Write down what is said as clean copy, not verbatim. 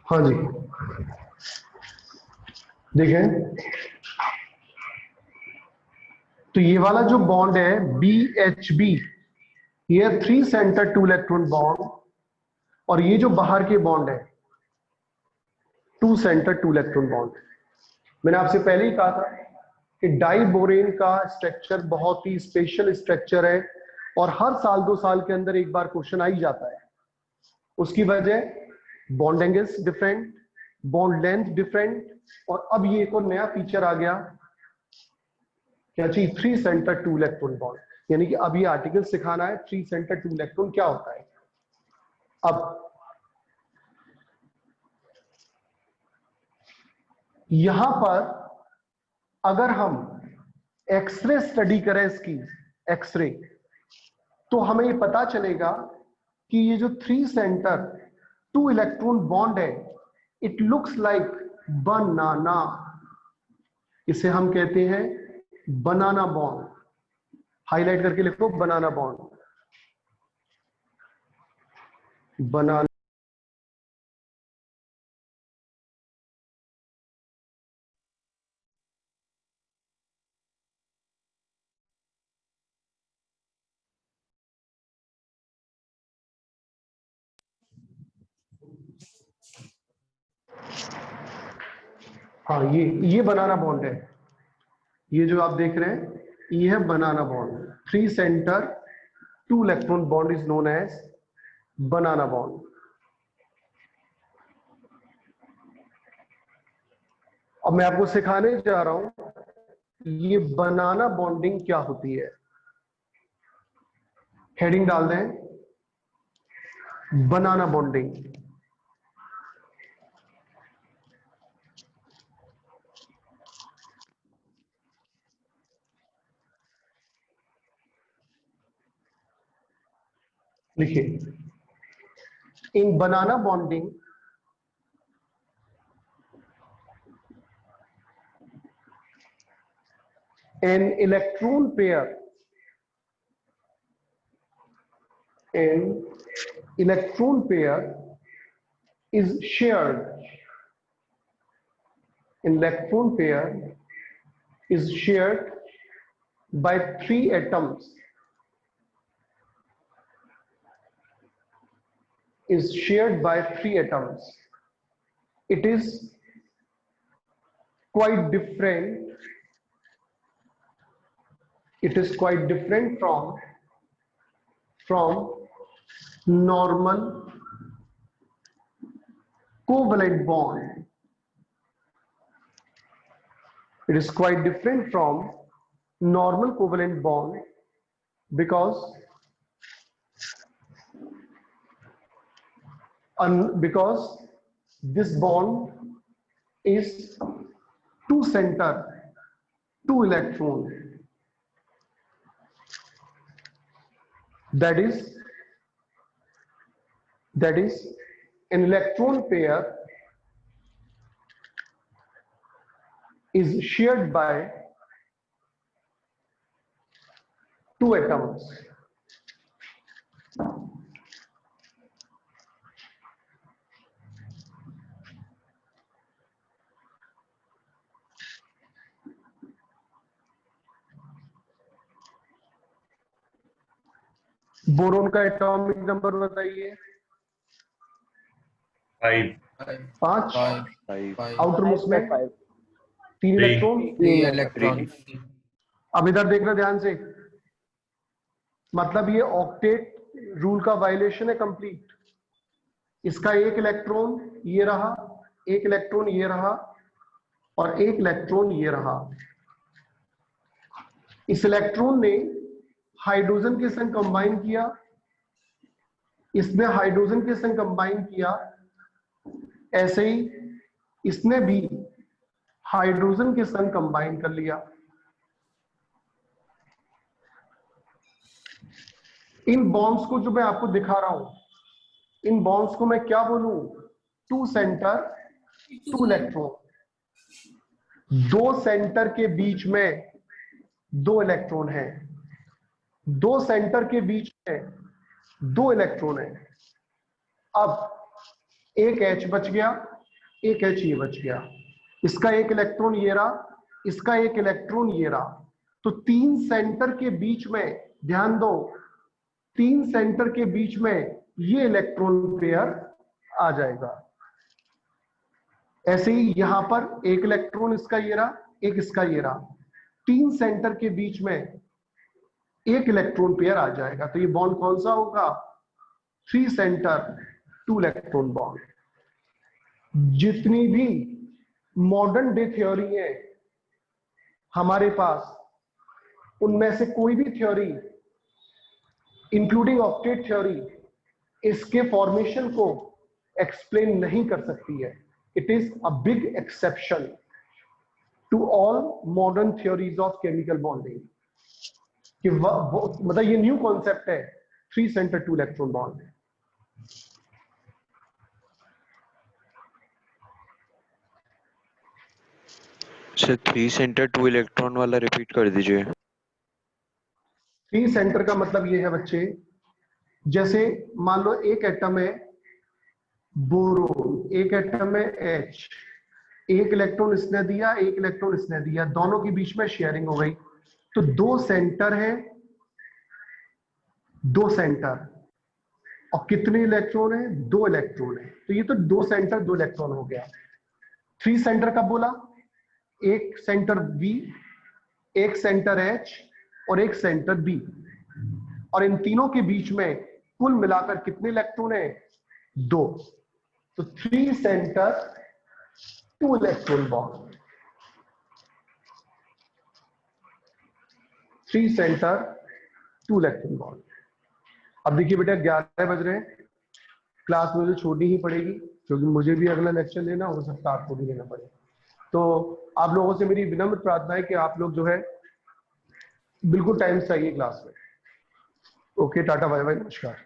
हाँ जी, देखें तो ये वाला जो बॉन्ड है BHB, ये 3 सेंटर 2 इलेक्ट्रॉन बॉन्ड, और ये जो बाहर के बॉन्ड है 2 सेंटर 2 इलेक्ट्रॉन बॉन्ड। मैंने आपसे पहले ही कहा था कि डाइबोरेन का स्ट्रक्चर बहुत ही स्पेशल स्ट्रक्चर है और हर साल 2 साल के अंदर एक बार क्वेश्चन आ ही जाता है। उसकी वजह bond angles different, bond length different, और अब ये एक और नया फीचर आ गया, क्या चाहिए, 3 सेंटर 2 इलेक्ट्रॉन बॉन्ड। यानी कि अब ये आर्टिकल सिखाना है 3 सेंटर 2 इलेक्ट्रॉन क्या होता है। अब यहां पर अगर हम एक्सरे स्टडी करें इसकी, एक्सरे, तो हमें ये पता चलेगा कि ये जो 3 सेंटर 2 इलेक्ट्रॉन बॉन्ड है, इट लुक्स लाइक बनाना। इसे हम कहते हैं बनाना बॉन्ड। हाईलाइट करके लिखो बनाना बॉन्ड, बनाना। हाँ, ये बनाना बॉन्ड है। ये जो आप देख रहे हैं ये है banana bond. 3 centre 2 electron bond is known as banana bond. अब मैं आपको सिखाने जा रहा हूं ये बनाना बॉन्डिंग क्या होती है। हेडिंग डाल दें, बनाना बॉन्डिंग। लिखिए, in banana bonding an electron pair is shared. An electron pair is shared by 3 atoms. Is shared by 3 atoms. It is quite different. It is quite different from normal covalent bond. It is quite different from normal covalent bond because this bond is 2 center 2 electron. That is an electron pair is shared by 2 atoms. Boron का atomic number बताइए। 5। Outer most में 3 electron. अब इधर देखना ध्यान से, मतलब ये ऑक्टेट रूल का वायलेशन है कंप्लीट। इसका 1 इलेक्ट्रॉन ये रहा, 1 इलेक्ट्रॉन ये रहा, और 1 इलेक्ट्रॉन ये रहा। इस इलेक्ट्रॉन ने हाइड्रोजन के संग कंबाइन किया, इसने हाइड्रोजन के संग कंबाइन किया, ऐसे ही इसने भी हाइड्रोजन के संग कंबाइन कर लिया। इन बॉन्ड्स को जो मैं आपको दिखा रहा हूं, इन बॉन्ड्स को मैं क्या बोलूं, 2 सेंटर 2 इलेक्ट्रॉन। 2 सेंटर के बीच में 2 इलेक्ट्रॉन है, 2 सेंटर के बीच में 2 इलेक्ट्रॉन है। अब एक H बच गया, एक H ये बच गया, इसका एक इलेक्ट्रॉन ये रहा, इसका एक इलेक्ट्रॉन ये रहा। तो तीन सेंटर के बीच में, ध्यान दो, तीन सेंटर के बीच में ये इलेक्ट्रॉन पेयर आ जाएगा। ऐसे ही यहां पर एक इलेक्ट्रॉन इसका ये रहा, एक इसका ये रहा, तीन सेंटर के बीच में एक इलेक्ट्रॉन पेयर आ जाएगा। तो ये बॉन्ड कौन सा होगा? 3 सेंटर 2 इलेक्ट्रॉन बॉन्ड। जितनी भी मॉडर्न डे थ्योरी है हमारे पास, उनमें से कोई भी थ्योरी इंक्लूडिंग ऑक्टेट थ्योरी इसके फॉर्मेशन को एक्सप्लेन नहीं कर सकती है। It is a big exception to all modern theories of chemical bonding कि मतलब ये न्यू कॉन्सेप्ट है 3 centre 2 electron bond. Sir 3 centre 2 electron वाला रिपीट कर दीजिए। 3 सेंटर का मतलब ये है बच्चे, जैसे मान लो एक एटम है बोरोन, एक एटम है H, एक इलेक्ट्रॉन इसने दिया, एक इलेक्ट्रॉन इसने दिया, दोनों के बीच में शेयरिंग हो गई। तो 2 सेंटर है, 2 सेंटर, और कितने इलेक्ट्रॉन है? 2 इलेक्ट्रॉन है। तो ये तो 2 सेंटर 2 इलेक्ट्रॉन हो गया। 3 सेंटर कब बोला? एक सेंटर B, एक सेंटर H और एक सेंटर B, और इन तीनों के बीच में कुल मिलाकर कितने इलेक्ट्रॉन है? 2। तो 3 centre 2 electron bond, 3 centre 2 electron bond. अब देखिए बेटा 11 बज रहे हैं, क्लास मुझे छोड़नी ही पड़ेगी क्योंकि मुझे भी अगला लेक्चर लेना, हो सकता है आपको भी लेना पड़े। तो आप लोगों से मेरी विनम्र प्रार्थना है कि आप लोग जो है बिल्कुल टाइम से आइए क्लास में। ओके, टाटा बाय बाय, नमस्कार।